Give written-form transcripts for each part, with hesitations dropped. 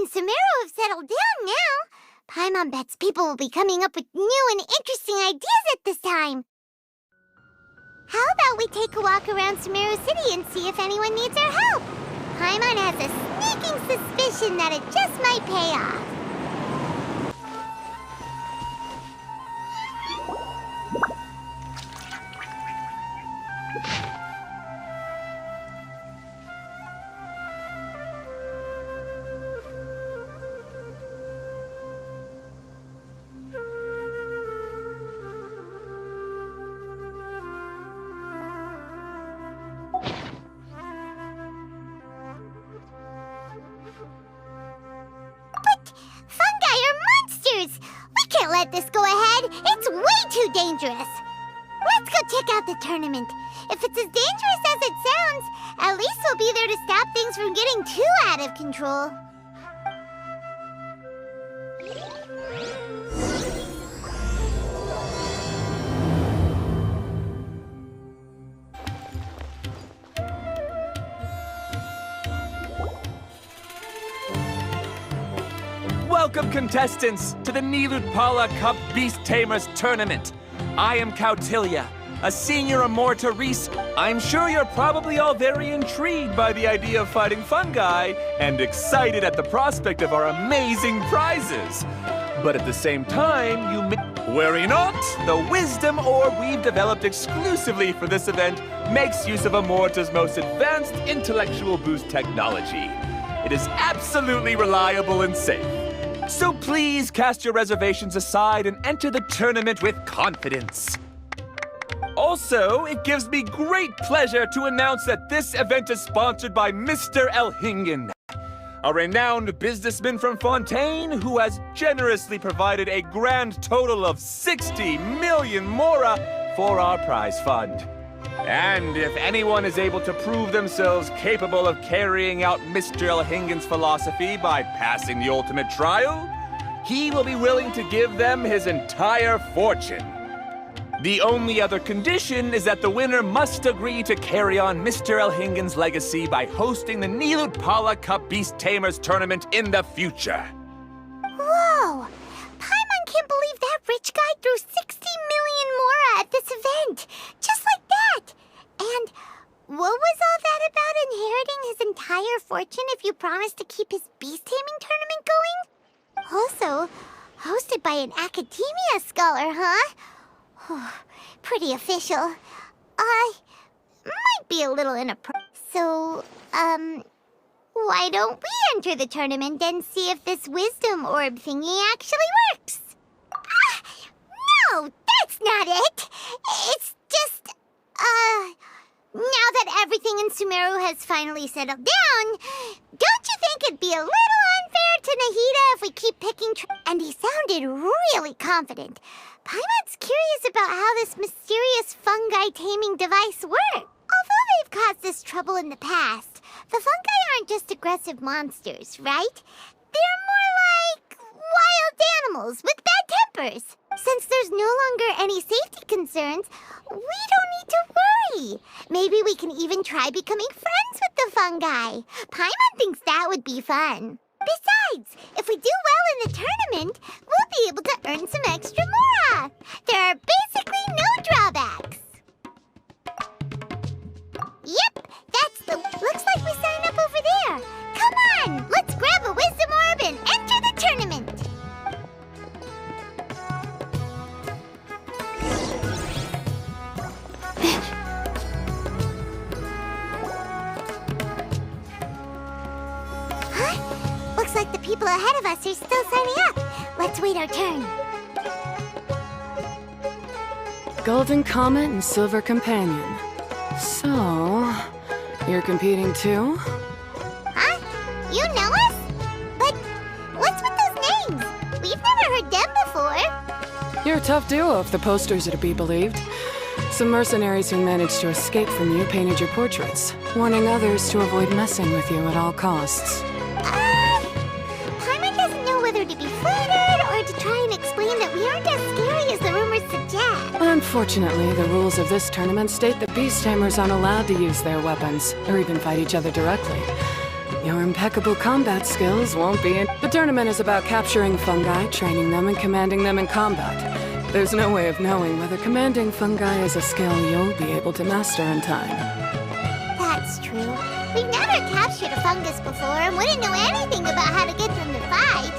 and Sumeru have settled down now, Paimon bets people will be coming up with new and interesting ideas at this time. How about we take a walk around Sumeru City and see if anyone needs our help? Paimon has a sneaking suspicion that it just might pay off. We can't let this go ahead. It's way too dangerous. Let's go check out the tournament. If it's as dangerous as it sounds, at least we'll be there to stop things from getting too out of control. Welcome, contestants, to the Nilutpala Cup Beast Tamers Tournament. I am Cautilia, a senior Amorta Reese. I'm sure you're probably all very intrigued by the idea of fighting fungi and excited at the prospect of our amazing prizes. But at the same time, you may... Worry not! The Wisdom Orb we've developed exclusively for this event makes use of Amorta's most advanced intellectual boost technology. It is absolutely reliable and safe. So please cast your reservations aside and enter the tournament with confidence. Also, it gives me great pleasure to announce that this event is sponsored by Mr. Elhingen, a renowned businessman from Fontaine who has generously provided a grand total of 60 million mora for our prize fund. And if anyone is able to prove themselves capable of carrying out Mr. Elhingen's philosophy by passing the ultimate trial, he will be willing to give them his entire fortune. The only other condition is that the winner must agree to carry on Mr. Elhingen's legacy by hosting the Nilutpala Cup Beast Tamers Tournament in the future. Whoa! Paimon can't believe that rich guy threw 60 million mora at this event! Just like that! And what was all that about inheriting his entire fortune if you promised to keep his beast taming tournament going? Also, hosted by an academia scholar, huh? Pretty official. Might be a little inappropriate. So, why don't we enter the tournament and see if this wisdom orb thingy actually works? No, that's not it! It's just, now that everything in Sumeru has finally settled down, don't you think it'd be a little unfair to Nahida if we keep picking And he sounded really confident. Paimon's curious about how this mysterious fungi taming device works. Although they've caused us trouble in the past, the fungi aren't just aggressive monsters, right? They're more like wild animals with bad tempers. Since there's no longer any safety concerns, we don't need to worry. Maybe we can even try becoming friends with the fungi. Paimon thinks that would be fun. Besides, if we do well in the tournament, we'll be able to earn some extra mora. There are basically no drawbacks. Yep, that's the... Looks like we sign up over there. Come on, let's grab a wisdom orb and enter the tournament. Huh? Looks like the people ahead of us are still signing up. Let's wait our turn. Golden Comet and Silver Companion. So, you're competing too? Huh? You know us? But what's with those names? We've never heard them before. You're a tough duo if the posters are to be believed. Some mercenaries who managed to escape from you painted your portraits, warning others to avoid messing with you at all costs. Paimon doesn't know whether to be flattered or to try and explain that we aren't as scary as the rumors suggest. Unfortunately, the rules of this tournament state that beast tamers aren't allowed to use their weapons, or even fight each other directly. Your impeccable combat skills won't be in. The tournament is about capturing fungi, training them, and commanding them in combat. There's no way of knowing whether commanding fungi is a skill you'll be able to master in time. That's true. We've never captured a fungus before and wouldn't know anything about how to get them to fight.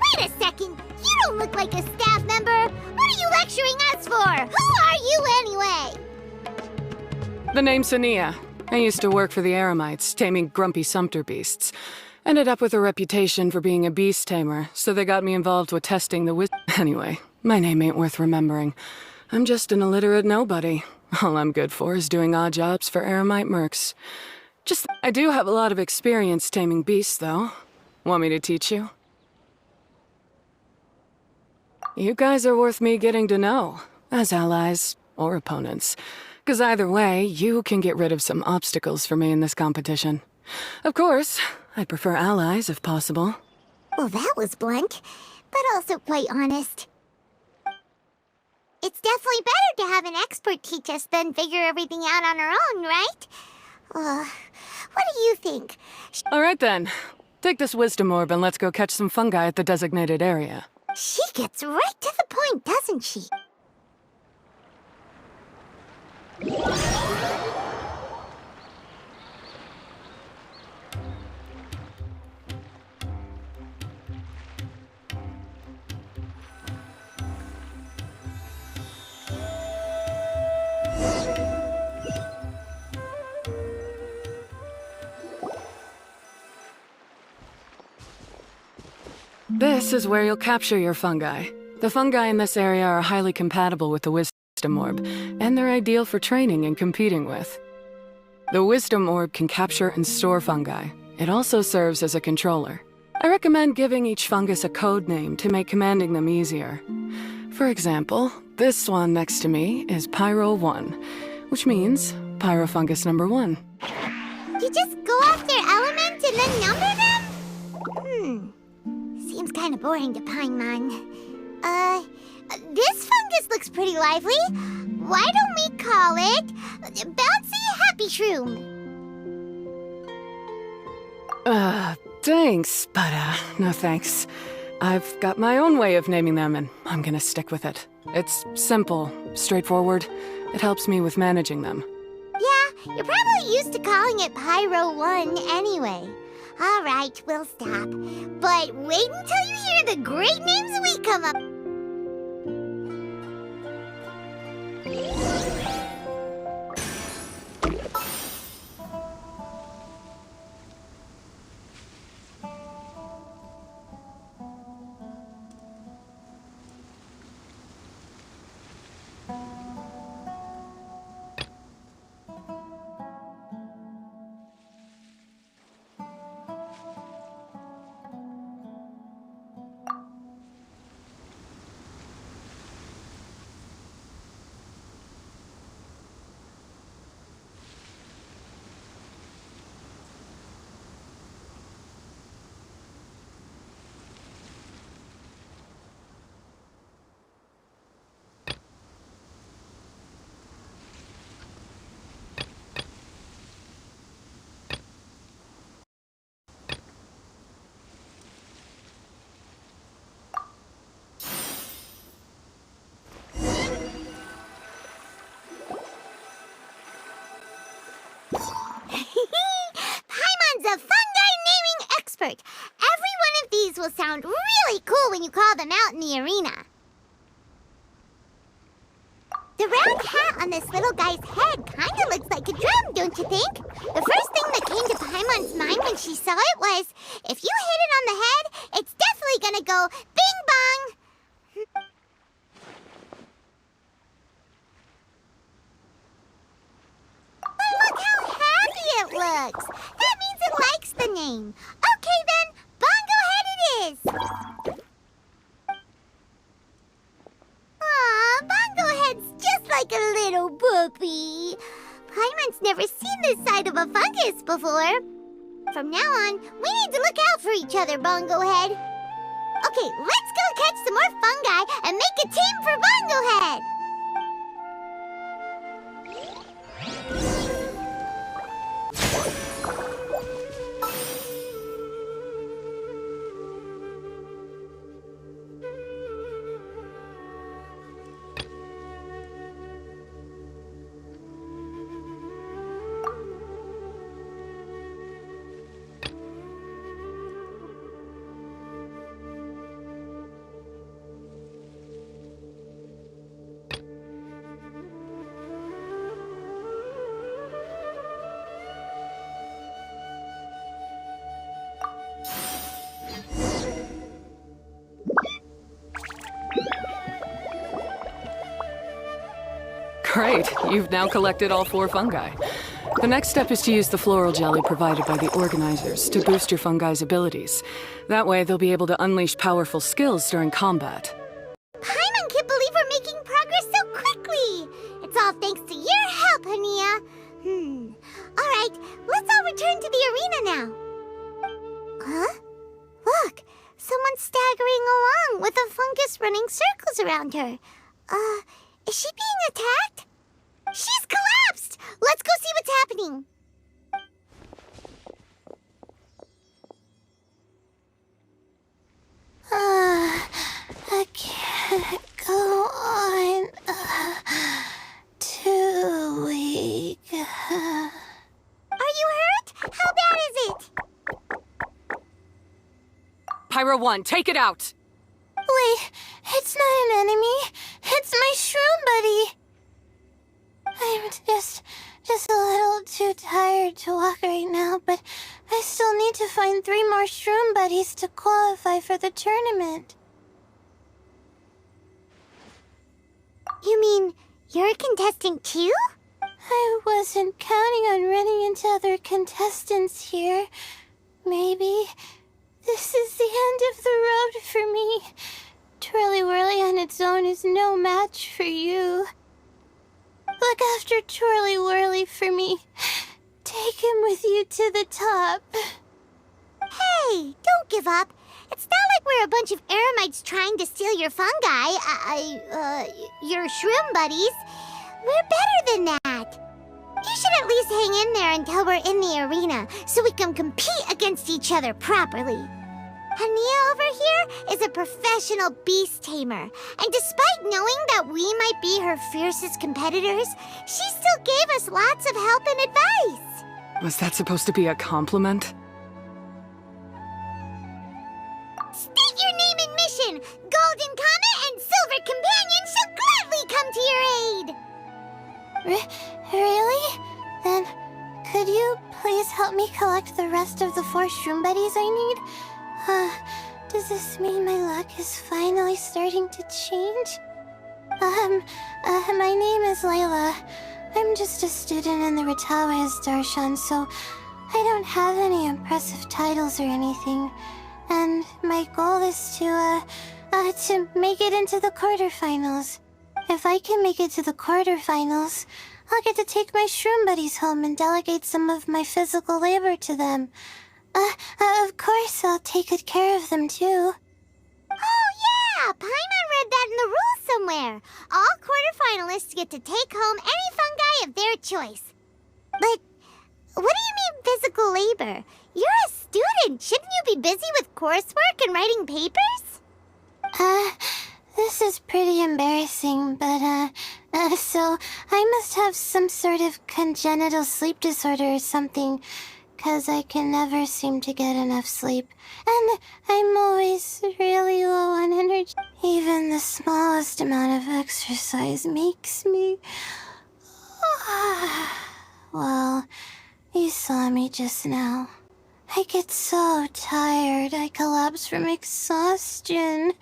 Wait a second! You don't look like a staff member! What are you lecturing us for? Who are you anyway? The name's Sania. I used to work for the Eremites, taming grumpy sumpter beasts. Ended up with a reputation for being a beast tamer, so they got me involved with testing the Anyway, my name ain't worth remembering. I'm just an illiterate nobody. All I'm good for is doing odd jobs for Eremite mercs. I do have a lot of experience taming beasts, though. Want me to teach you? You guys are worth me getting to know, as allies or opponents. 'Cause either way, you can get rid of some obstacles for me in this competition. Of course, I'd prefer allies if possible. Well, that was blunt, but also quite honest. It's definitely better to have an expert teach us than figure everything out on our own, right? What do you think? All right then. Take this wisdom orb and let's go catch some fungi at the designated area. She gets right to the point, doesn't she? This is where you'll capture your fungi. The fungi in this area are highly compatible with the wisdom orb, and they're ideal for training and competing with. The wisdom orb can capture and store fungi. It also serves as a controller. I recommend giving each fungus a code name to make commanding them easier. For example, this one next to me is Pyro 1, which means Pyrofungus number 1. You just go off their element and then number them? Seems kind of boring to Paimon. This fungus looks pretty lively. Why don't we call it Bouncy Happy Shroom? Thanks, but no thanks. I've got my own way of naming them, and I'm gonna stick with it. It's simple, straightforward. It helps me with managing them. Yeah, you're probably used to calling it Pyro 1 anyway. All right, we'll stop. But wait until you hear the great names we come up. Paimon's a fungi naming expert. Every one of these will sound really cool when you call them out in the arena. The round hat on this little guy's head kind of looks like a drum, don't you think? The first thing that came to Paimon's mind when she saw it was, if you hit it on the head, it's definitely gonna go bing bong. Look how happy it looks! That means it likes the name. Okay then, Bongo Head it is! Aw, Bongo Head's just like a little puppy. Paimon's never seen this side of a fungus before. From now on, we need to look out for each other, Bongo Head. Okay, let's go catch some more fungi and make a team for Bongo Head! Great, you've now collected all 4 fungi. The next step is to use the floral jelly provided by the organizers to boost your fungi's abilities. That way, they'll be able to unleash powerful skills during combat. Paimon can't believe we're making progress so quickly! It's all thanks to your help, Hania. Alright, let's all return to the arena now. Huh? Look, someone's staggering along with a fungus running circles around her. Is she being attacked? She's collapsed! Let's go see what's happening. I can't go on. Too weak. Are you hurt? How bad is it? Pyro 1, take it out! Wait, it's not an enemy. It's my shroom buddy. I'm just a little too tired to walk right now, but I still need to find 3 more shroom buddies to qualify for the tournament. You mean you're a contestant too? I wasn't counting on running into other contestants here. Maybe this is the end of the road for me. Twirly Whirly on its own is no match for you. Look after Twirly Whirly for me. Take him with you to the top. Hey, don't give up. It's not like we're a bunch of eremites trying to steal your fungi. Your shroom buddies. We're better than that. You should at least hang in there until we're in the arena, so we can compete against each other properly. Hania over here is a professional beast tamer, and despite knowing that we might be her fiercest competitors, she still gave us lots of help and advice. Was that supposed to be a compliment? State your name and mission! Golden Comet and Silver Companion shall gladly come to your aid! Really? Then, could you please help me collect the rest of the 4 shroom buddies I need? Does this mean my luck is finally starting to change? My name is Layla. I'm just a student in the Ratawa's Darshan, so I don't have any impressive titles or anything. And my goal is to make it into the quarterfinals. If I can make it to the quarterfinals, I'll get to take my shroom buddies home and delegate some of my physical labor to them. Of course, I'll take good care of them, too. Oh, yeah! Paimon read that in the rules somewhere. All quarterfinalists get to take home any fungi of their choice. But what do you mean physical labor? You're a student. Shouldn't you be busy with coursework and writing papers? This is pretty embarrassing, but, so I must have some sort of congenital sleep disorder or something. 'Cause I can never seem to get enough sleep. And I'm always really low on energy. Even the smallest amount of exercise makes me... Well, you saw me just now. I get so tired, I collapse from exhaustion.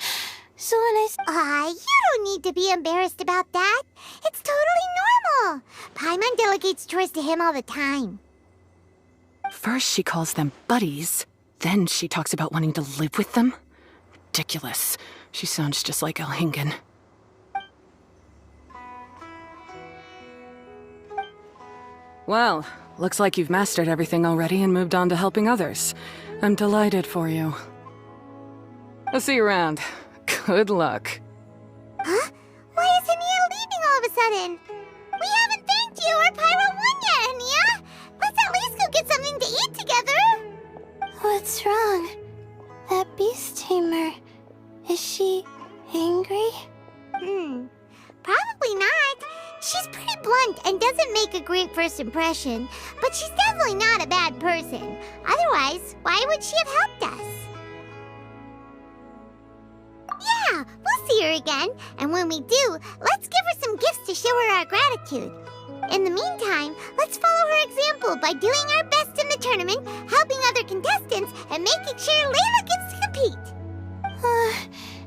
So when you don't need to be embarrassed about that. It's totally normal. Paimon delegates chores to him all the time. First she calls them buddies, then she talks about wanting to live with them? Ridiculous. She sounds just like Elhingen. Well, looks like you've mastered everything already and moved on to helping others. I'm delighted for you. I'll see you around. Good luck. Huh? Why is Hania leaving all of a sudden? We haven't thanked you or Pyro 1 yet, Hania! Let's at least go get something to eat together! What's wrong? That beast tamer... Is she... angry? Probably not. She's pretty blunt and doesn't make a great first impression, but she's definitely not a bad person. Otherwise, why would she have helped us? Yeah, we'll see her again, and when we do, let's give her some gifts to show her our gratitude. In the meantime, let's follow her example by doing our best in the tournament, helping other contestants, and making sure Layla gets to compete.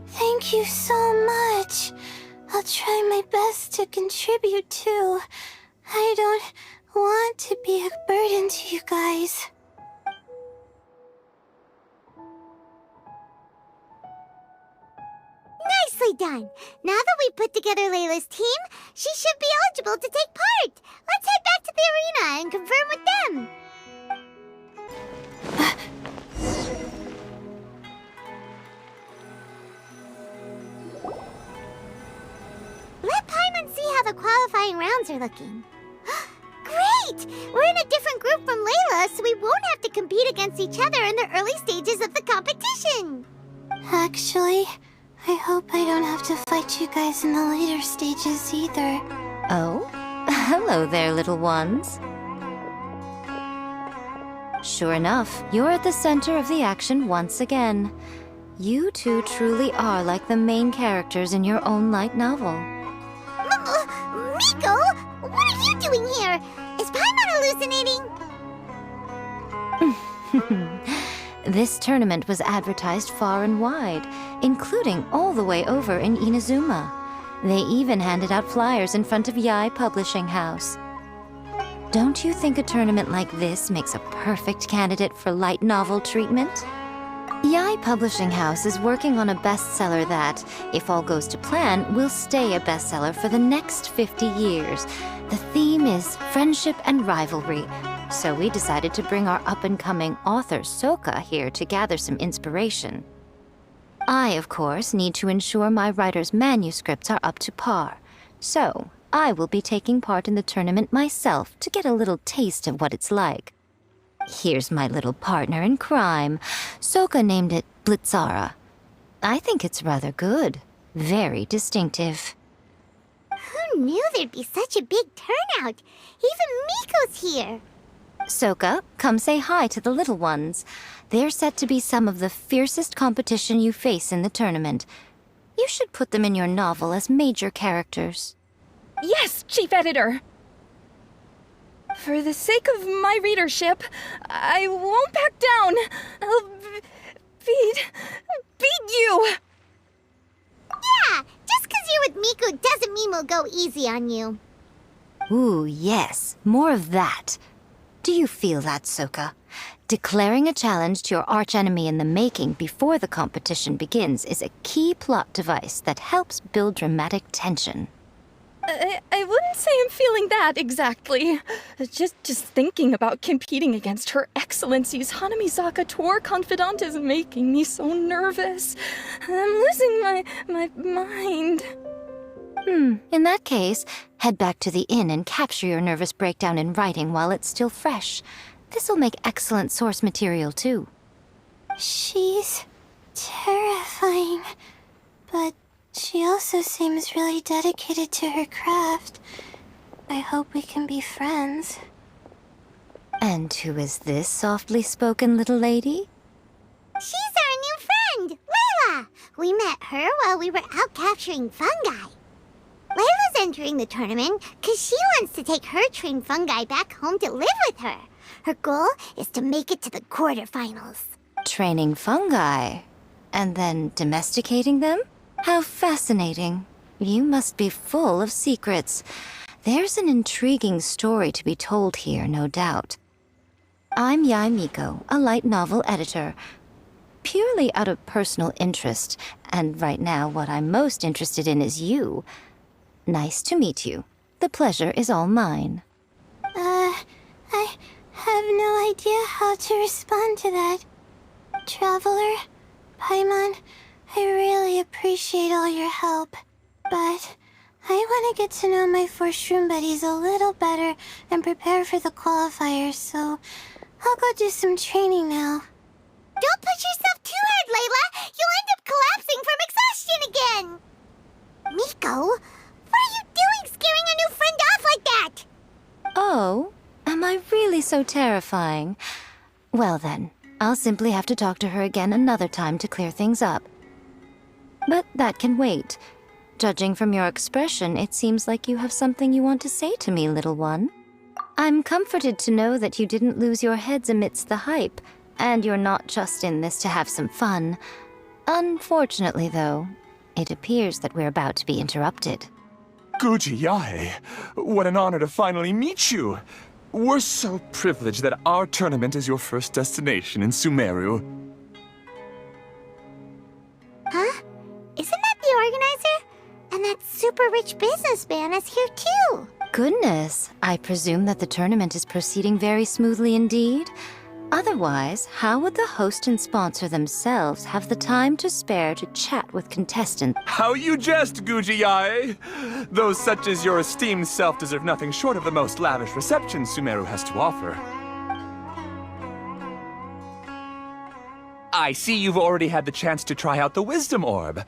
Thank you so much. I'll try my best to contribute too. I don't want to be a burden to you guys. Nicely done! Now that we put together Layla's team, she should be eligible to take part! Let's head back to the arena and confirm with them! Let Paimon see how the qualifying rounds are looking. Great! We're in a different group from Layla, so we won't have to compete against each other in the early stages of the competition! Actually, I hope I don't have to fight you guys in the later stages either. Oh? Hello there, little ones. Sure enough, you're at the center of the action once again. You two truly are like the main characters in your own light novel. Miko? What are you doing here? Is Paimon hallucinating? This tournament was advertised far and wide, including all the way over in Inazuma. They even handed out flyers in front of Yae Publishing House. Don't you think a tournament like this makes a perfect candidate for light novel treatment? Yae Publishing House is working on a bestseller that, if all goes to plan, will stay a bestseller for the next 50 years. The theme is friendship and rivalry, so we decided to bring our up-and-coming author Soka here to gather some inspiration. I, of course, need to ensure my writer's manuscripts are up to par, so I will be taking part in the tournament myself to get a little taste of what it's like. Here's my little partner in crime. Soka named it Blitzara. I think it's rather good. Very distinctive. Who knew there'd be such a big turnout? Even Miko's here. Soka, come say hi to the little ones. They're set to be some of the fiercest competition you face in the tournament. You should put them in your novel as major characters. Yes, Chief Editor! For the sake of my readership, I won't back down. I'll beat you! Yeah, just 'cause you're with Miko doesn't mean we'll go easy on you. Ooh, yes, more of that. Do you feel that, Soka? Declaring a challenge to your archenemy in the making before the competition begins is a key plot device that helps build dramatic tension. I wouldn't say I'm feeling that exactly. Just thinking about competing against Her Excellency's Hanamizaka tour confidant is making me so nervous. I'm losing my mind. In that case, head back to the inn and capture your nervous breakdown in writing while it's still fresh. This'll make excellent source material, too. She's terrifying, but she also seems really dedicated to her craft. I hope we can be friends. And who is this softly spoken little lady? She's our new friend, Layla! We met her while we were out capturing fungi. Layla's entering the tournament because she wants to take her trained fungi back home to live with her. Her goal is to make it to the quarterfinals. Training fungi, and then domesticating them? How fascinating. You must be full of secrets. There's an intriguing story to be told here, no doubt. I'm Yae Miko, a light novel editor. Purely out of personal interest, and right now what I'm most interested in is you. Nice to meet you. The pleasure is all mine. I have no idea how to respond to that. Traveler, Paimon, I really appreciate all your help, but I want to get to know my 4 shroom buddies a little better and prepare for the qualifiers, so I'll go do some training now. Don't push yourself too hard, Layla! You'll end up collapsing from exhaustion again! Miko, what are you doing scaring a new friend off like that? Oh, am I really so terrifying? Well then, I'll simply have to talk to her again another time to clear things up. But that can wait. Judging from your expression, it seems like you have something you want to say to me, little one. I'm comforted to know that you didn't lose your heads amidst the hype, and you're not just in this to have some fun. Unfortunately, though, it appears that we're about to be interrupted. Guji Yae, what an honor to finally meet you. We're so privileged that our tournament is your first destination in Sumeru. Huh? Isn't that the organizer? And that super rich businessman is here too. Goodness, I presume that the tournament is proceeding very smoothly indeed. Otherwise, how would the host and sponsor themselves have the time to spare to chat with contestants? How you jest, Guji Yae! Those such as your esteemed self deserve nothing short of the most lavish reception Sumeru has to offer. I see you've already had the chance to try out the Wisdom Orb.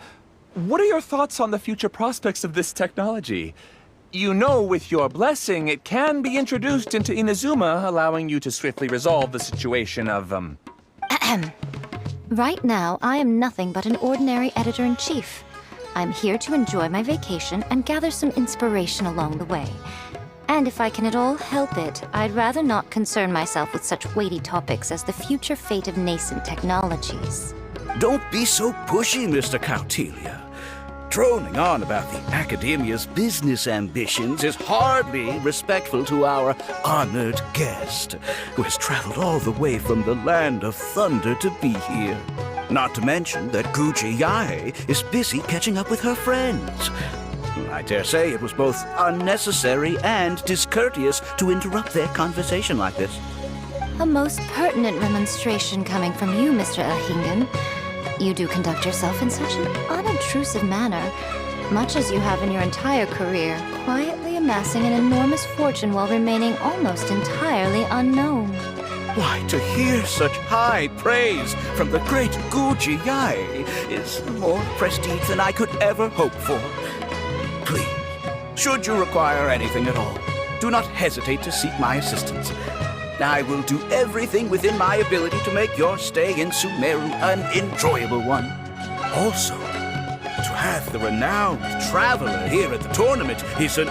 What are your thoughts on the future prospects of this technology? You know, with your blessing, it can be introduced into Inazuma, allowing you to swiftly resolve the situation of, Right now, I am nothing but an ordinary editor-in-chief. I'm here to enjoy my vacation and gather some inspiration along the way. And if I can at all help it, I'd rather not concern myself with such weighty topics as the future fate of nascent technologies. Don't be so pushy, Mr. Kautelia. Droning on about the Academia's business ambitions is hardly respectful to our honored guest, who has traveled all the way from the land of thunder to be here. Not to mention that Guji Yae is busy catching up with her friends. I dare say it was both unnecessary and discourteous to interrupt their conversation like this. A most pertinent remonstration coming from you, Mr. Ahingen. You do conduct yourself in such an unobtrusive manner, much as you have in your entire career, quietly amassing an enormous fortune while remaining almost entirely unknown. Why, to hear such high praise from the great Guji Yae is more prestige than I could ever hope for. Please, should you require anything at all, do not hesitate to seek my assistance. I will do everything within my ability to make your stay in Sumeru an enjoyable one. Also, to have the renowned traveler here at the tournament is an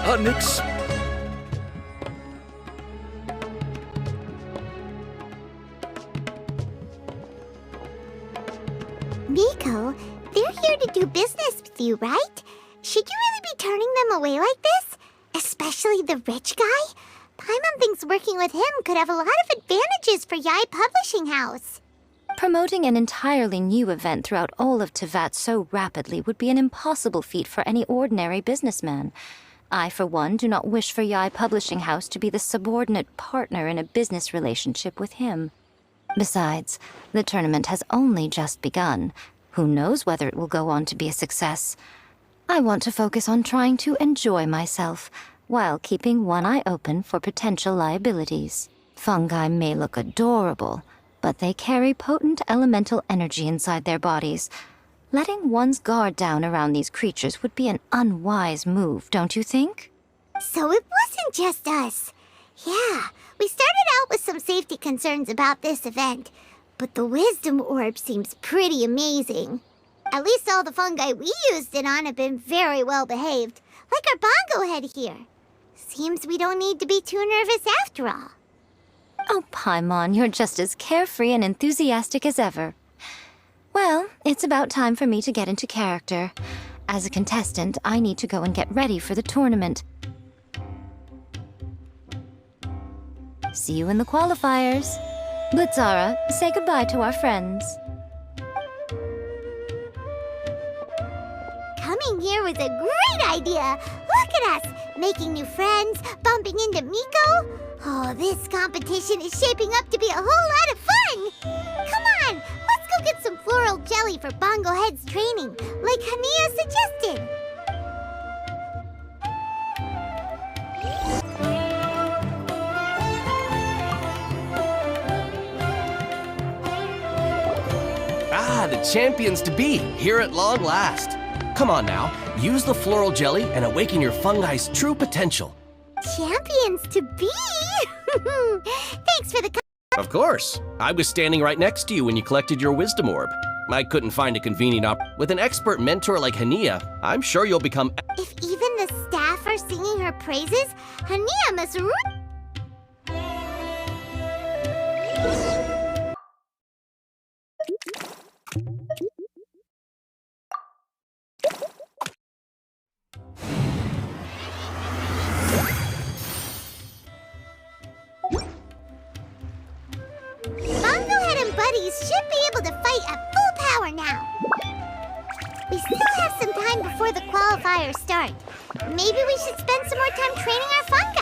Miko, they're here to do business with you, right? Should you really be turning them away like this? Especially the rich guy? Paimon thinks working with him could have a lot of advantages for Yae Publishing House. Promoting an entirely new event throughout all of Teyvat so rapidly would be an impossible feat for any ordinary businessman. I, for one, do not wish for Yae Publishing House to be the subordinate partner in a business relationship with him. Besides, the tournament has only just begun. Who knows whether it will go on to be a success? I want to focus on trying to enjoy myself, while keeping one eye open for potential liabilities. Fungi may look adorable, but they carry potent elemental energy inside their bodies. Letting one's guard down around these creatures would be an unwise move, don't you think? So it wasn't just us. Yeah, we started out with some safety concerns about this event, but the Wisdom Orb seems pretty amazing. At least all the fungi we used it on have been very well behaved, like our bongo head here. Seems we don't need to be too nervous after all. Oh, Paimon, you're just as carefree and enthusiastic as ever. Well, it's about time for me to get into character. As a contestant, I need to go and get ready for the tournament. See you in the qualifiers. Blitzara, say goodbye to our friends. Coming here was a great idea. Look at us, making new friends, bumping into Miko. Oh, this competition is shaping up to be a whole lot of fun. Come on, let's go get some floral jelly for Bongo Head's training, like Hania suggested. Ah, the champions to be, here at long last. Come on now, use the floral jelly and awaken your fungi's true potential. Champions to be? Thanks for the Of course. I was standing right next to you when you collected your wisdom orb. I couldn't find a convenient With an expert mentor like Hania, I'm sure you'll become... If even the staff are singing her praises, Hania must maybe we should spend some more time training our fungi.